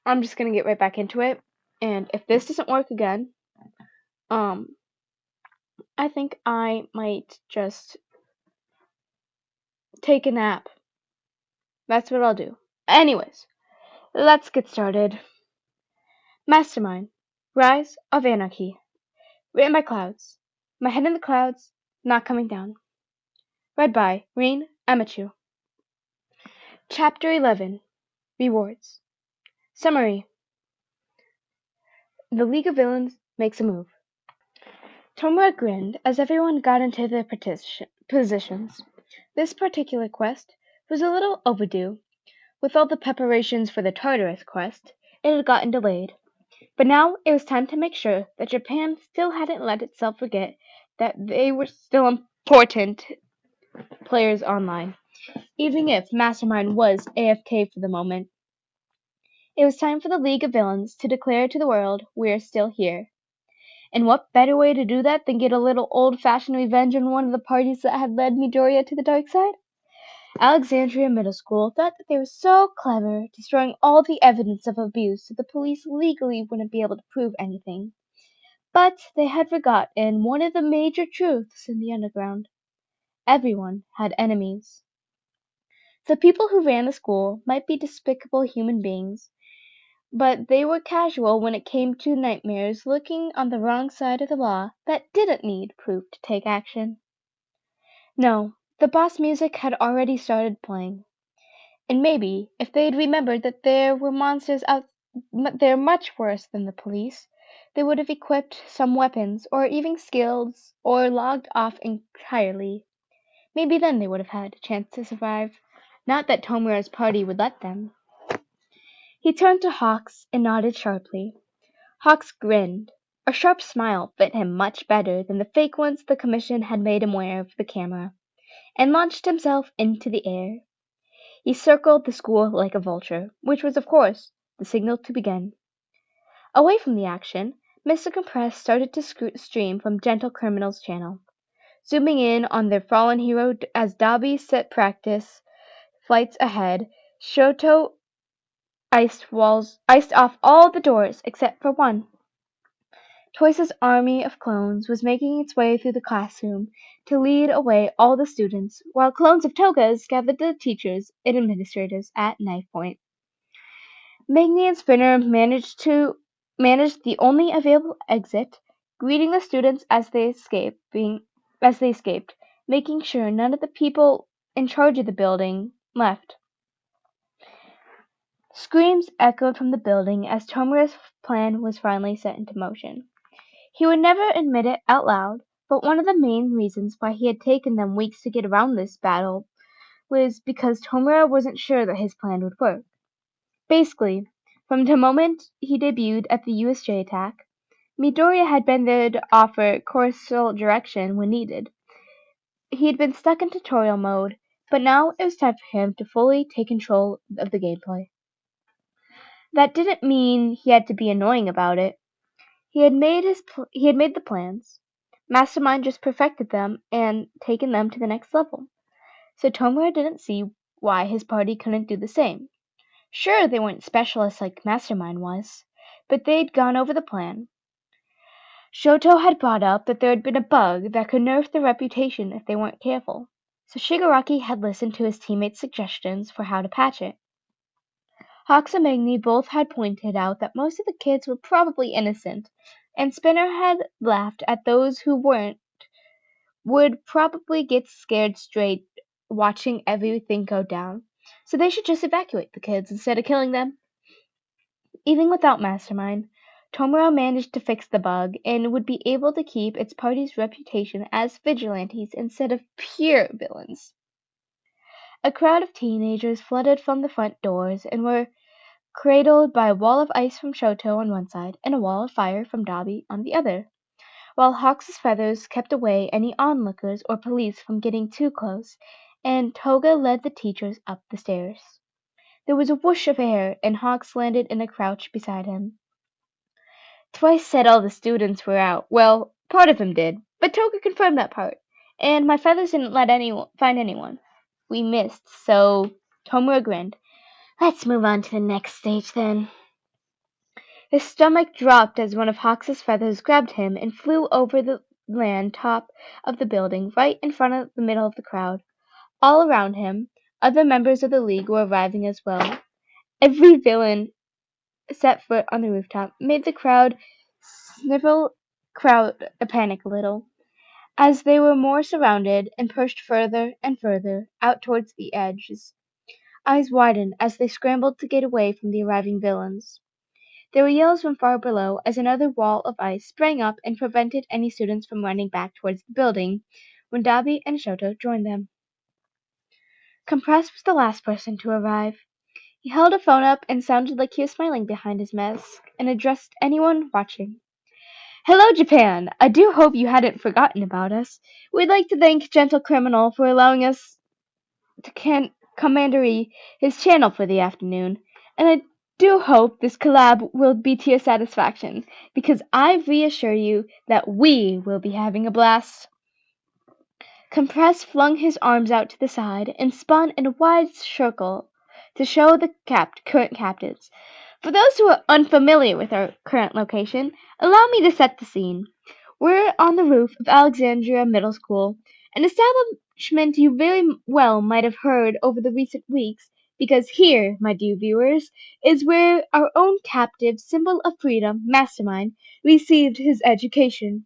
I'm just gonna get right back into it. And if this doesn't work again, I think I might just take a nap. That's what I'll do. Anyways, let's get started. Mastermind Rise of Anarchy. Written by Clouds. My head in the clouds, not coming down. Read by MHA. Chapter 11. Rewards. Summary. The League of Villains makes a move. Tomura grinned as everyone got into their positions. This particular quest was a little overdue. With all the preparations for the Tartarus quest, it had gotten delayed. But now it was time to make sure that Japan still hadn't let itself forget that they were still important players online, even if Mastermind was AFK for the moment. It was time for the League of Villains to declare to the world, we're still here. And what better way to do that than get a little old-fashioned revenge on one of the parties that had led Midoriya to the dark side? Alexandria Middle School thought that they were so clever, destroying all the evidence of abuse so the police legally wouldn't be able to prove anything. But they had forgotten one of the major truths in the underground. Everyone had enemies. The people who ran the school might be despicable human beings, but they were casual when it came to nightmares lurking on the wrong side of the law that didn't need proof to take action. No, the boss music had already started playing. And maybe, if they'd remembered that there were monsters out there much worse than the police, they would have equipped some weapons, or even skills, or logged off entirely. Maybe then they would have had a chance to survive. Not that Tomura's party would let them. He turned to Hawks and nodded sharply. Hawks grinned. A sharp smile fit him much better than the fake ones the commission had made him wear for the camera, and launched himself into the air. He circled the school like a vulture, which was, of course, the signal to begin. Away from the action, Mr. Compress started to stream from Gentle Criminal's channel, zooming in on their fallen hero as Dabi set practice flights ahead. Shoto iced off all the doors except for one. Toyce's army of clones was making its way through the classroom to lead away all the students, while clones of togas gathered the teachers and administrators at knife point. Magni and Spinner managed the only available exit, greeting the students as they escaped, making sure none of the people in charge of the building left. Screams echoed from the building as Tomura's plan was finally set into motion. He would never admit it out loud, but one of the main reasons why he had taken them weeks to get around this battle was because Tomura wasn't sure that his plan would work. Basically, from the moment he debuted at the USJ attack, Midoriya had been there to offer course direction when needed. He had been stuck in tutorial mode, but now it was time for him to fully take control of the gameplay. That didn't mean he had to be annoying about it. He had made the plans. Mastermind just perfected them and taken them to the next level. So Tomura didn't see why his party couldn't do the same. Sure, they weren't specialists like Mastermind was, but they'd gone over the plan. Shoto had brought up that there had been a bug that could nerf their reputation if they weren't careful, so Shigaraki had listened to his teammates' suggestions for how to patch it. Hawks and Magni both had pointed out that most of the kids were probably innocent, and Spinner had laughed at those who weren't would probably get scared straight watching everything go down, so they should just evacuate the kids instead of killing them. Even without Mastermind, Tomura managed to fix the bug and would be able to keep its party's reputation as vigilantes instead of pure villains. A crowd of teenagers flooded from the front doors and were cradled by a wall of ice from Shoto on one side and a wall of fire from Dabi on the other, while Hawks' feathers kept away any onlookers or police from getting too close, and Toga led the teachers up the stairs. There was a whoosh of air, and Hawks landed in a crouch beside him. Twice said all the students were out. Well, part of them did, but Toga confirmed that part. And my feathers didn't find anyone. We missed, so Tomura grinned. Let's move on to the next stage then. His stomach dropped as one of Hawks's feathers grabbed him and flew over the land top of the building, right in front of the middle of the crowd. All around him, other members of the League were arriving as well. Every villain set foot on the rooftop made the crowd panic a little, as they were more surrounded and pushed further and further out towards the edges. Eyes widened as they scrambled to get away from the arriving villains. There were yells from far below as another wall of ice sprang up and prevented any students from running back towards the building when Dabi and Shoto joined them. Compress was the last person to arrive. He held a phone up and sounded like he was smiling behind his mask and addressed anyone watching. Hello, Japan! I do hope you hadn't forgotten about us. We'd like to thank Gentle Criminal for allowing us to commandery his channel for the afternoon, and I do hope this collab will be to your satisfaction, because I reassure you that we will be having a blast. Compress flung his arms out to the side and spun in a wide circle to show the current captives. For those who are unfamiliar with our current location, allow me to set the scene. We're on the roof of Alexandria Middle School, an establishment you very well might have heard over the recent weeks, because here, my dear viewers, is where our own captive symbol of freedom, Mastermind, received his education.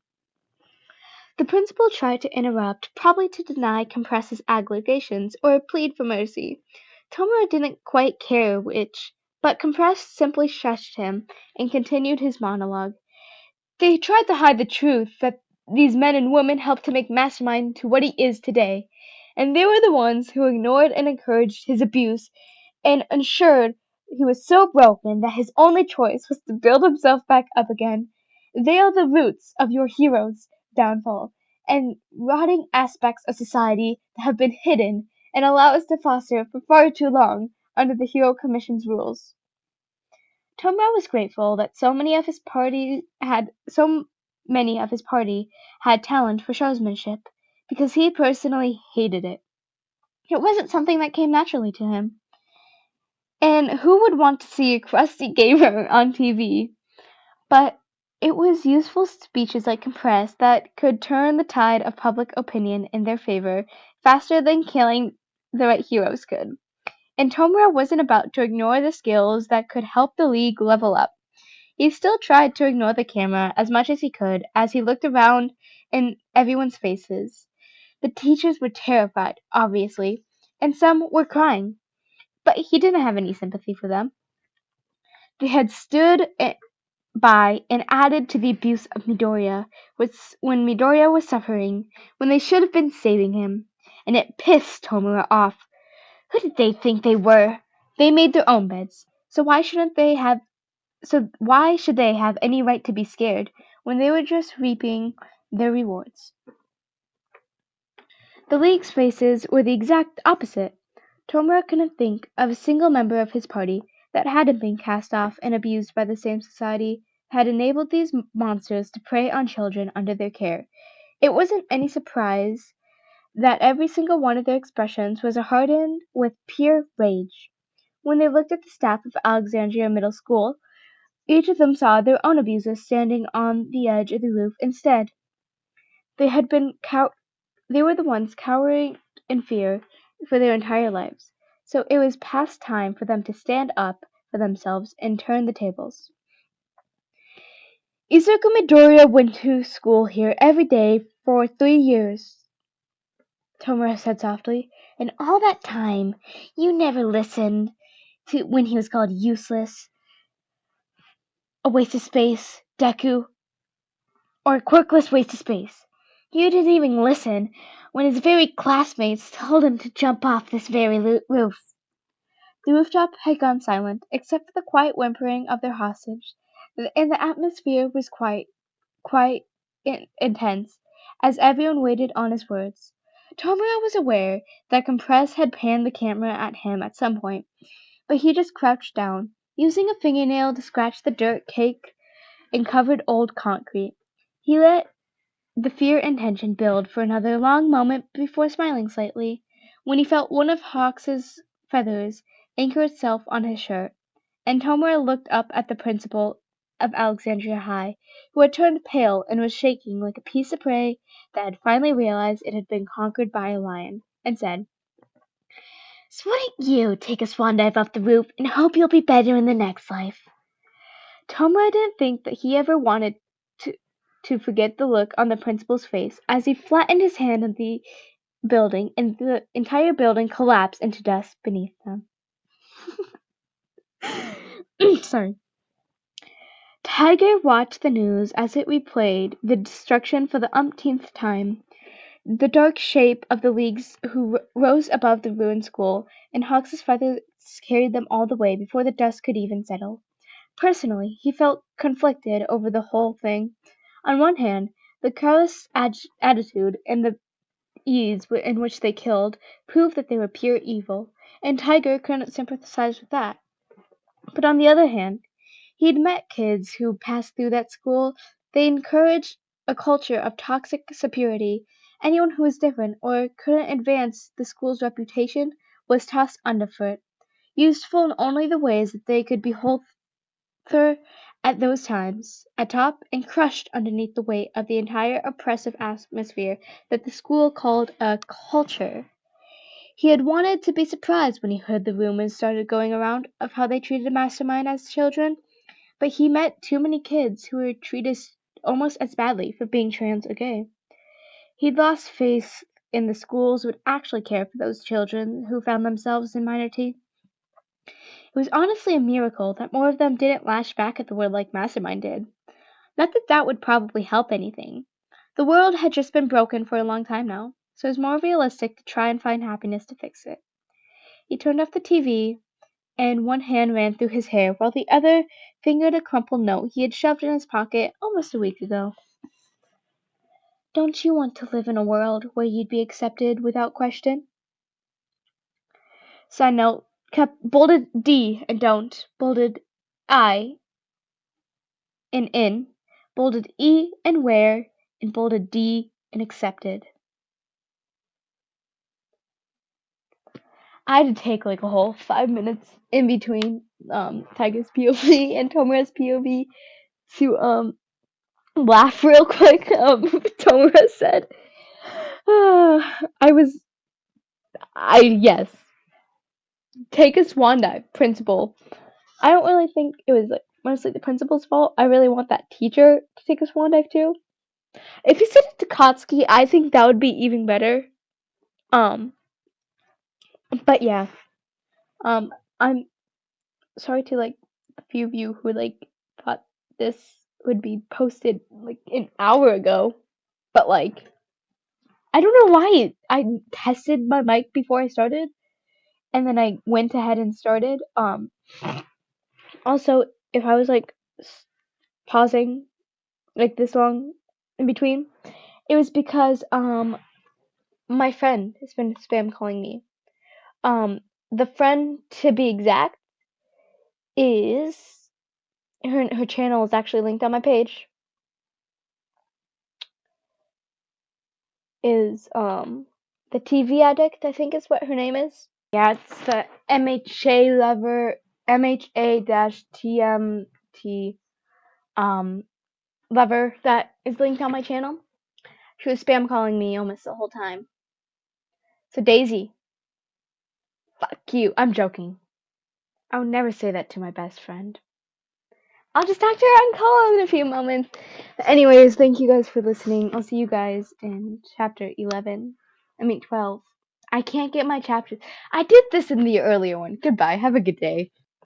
The principal tried to interrupt, probably to deny Compress's allegations or plead for mercy. Tomura didn't quite care which, but Compress simply shushed him and continued his monologue. They tried to hide the truth that these men and women helped to make Mastermind to what he is today, and they were the ones who ignored and encouraged his abuse and ensured he was so broken that his only choice was to build himself back up again. They are the roots of your hero's downfall and rotting aspects of society that have been hidden and allowed us to foster for far too long under the Hero Commission's rules. Tomura was grateful that so many of his party had talent for showsmanship, because he personally hated it. It wasn't something that came naturally to him. And who would want to see a crusty gamer on TV? But it was useful speeches like Compress that could turn the tide of public opinion in their favor faster than killing the right heroes could. And Tomura wasn't about to ignore the skills that could help the League level up. He still tried to ignore the camera as much as he could as he looked around in everyone's faces. The teachers were terrified, obviously, and some were crying. But he didn't have any sympathy for them. They had stood by and added to the abuse of Midoriya when Midoriya was suffering, when they should have been saving him. And it pissed Tomura off. Who did they think they were? They made their own beds, so why should they have any right to be scared when they were just reaping their rewards? The League's faces were the exact opposite. Tomura couldn't think of a single member of his party that hadn't been cast off and abused by the same society had enabled these monsters to prey on children under their care. It wasn't any surprise that every single one of their expressions was hardened with pure rage. When they looked at the staff of Alexandria Middle School, each of them saw their own abusers standing on the edge of the roof instead. They were the ones cowering in fear for their entire lives, so it was past time for them to stand up for themselves and turn the tables. Izuku Midoriya went to school here every day for 3 years, Tomura said softly, and all that time you never listened to when he was called useless, a waste of space, deku, or a quirkless waste of space. You didn't even listen when his very classmates told him to jump off this very roof. The rooftop had gone silent, except for the quiet whimpering of their hostage, and the atmosphere was quite intense, as everyone waited on his words. Tomura was aware that Compress had panned the camera at him at some point, but he just crouched down, using a fingernail to scratch the dirt caked and covered old concrete. He let the fear and tension build for another long moment before smiling slightly, when he felt one of Hawks's feathers anchor itself on his shirt, and Tomura looked up at the principal of Alexandria High, who had turned pale and was shaking like a piece of prey that had finally realized it had been conquered by a lion, and said, "So why don't you take a swan dive off the roof and hope you'll be better in the next life?" Tomura didn't think that he ever wanted to forget the look on the principal's face as he flattened his hand on the building and the entire building collapsed into dust beneath them. Sorry. Tiger watched the news as it replayed the destruction for the umpteenth time. The dark shape of the leagues who rose above the ruined school, and Hawks' feathers carried them all the way before the dust could even settle. Personally, he felt conflicted over the whole thing. On one hand, the careless attitude and the ease in which they killed proved that they were pure evil, and Tiger couldn't sympathize with that. But on the other hand, he'd met kids who passed through that school. They encouraged a culture of toxic superiority. Anyone who was different or couldn't advance the school's reputation was tossed underfoot, useful in only the ways that they could behold her at those times, atop and crushed underneath the weight of the entire oppressive atmosphere that the school called a culture. He had wanted to be surprised when he heard the rumors started going around of how they treated Mastermind as children, but he met too many kids who were treated almost as badly for being trans or gay. He'd lost faith in the schools would actually care for those children who found themselves in minority. It was honestly a miracle that more of them didn't lash back at the word like Mastermind did. Not that that would probably help anything. The world had just been broken for a long time now, so it was more realistic to try and find happiness to fix it. He turned off the TV, and one hand ran through his hair while the other fingered a crumpled note he had shoved in his pocket almost a week ago. Don't you want to live in a world where you'd be accepted without question? Side note, kept bolded D and don't, bolded I and in, bolded E and where, and bolded D and accepted. I had to take like a whole 5 minutes in between Tiger's POV and Tomura's POV to laugh real quick. Tomura said, yes, take a swan dive, principal. I don't really think it was like mostly the principal's fault. I really want that teacher to take a swan dive too. If he said it to Kotsky, I think that would be even better. But yeah, I'm sorry to like a few of you who like thought this would be posted like an hour ago, but like I don't know why I tested my mic before I started, and then I went ahead and started. Also, if I was like pausing like this long in between, it was because my friend has been spam calling me. The friend to be exact is her channel is actually linked on my page. Is the TV addict, I think is what her name is. Yeah, it's the MHA lover, MHA-TMT lover that is linked on my channel. She was spam calling me almost the whole time. So Daisy, fuck you. I'm joking. I would never say that to my best friend. I'll just talk to her on call in a few moments. Anyways, thank you guys for listening. I'll see you guys in chapter 12. I can't get my chapters. I did this in the earlier one. Goodbye. Have a good day.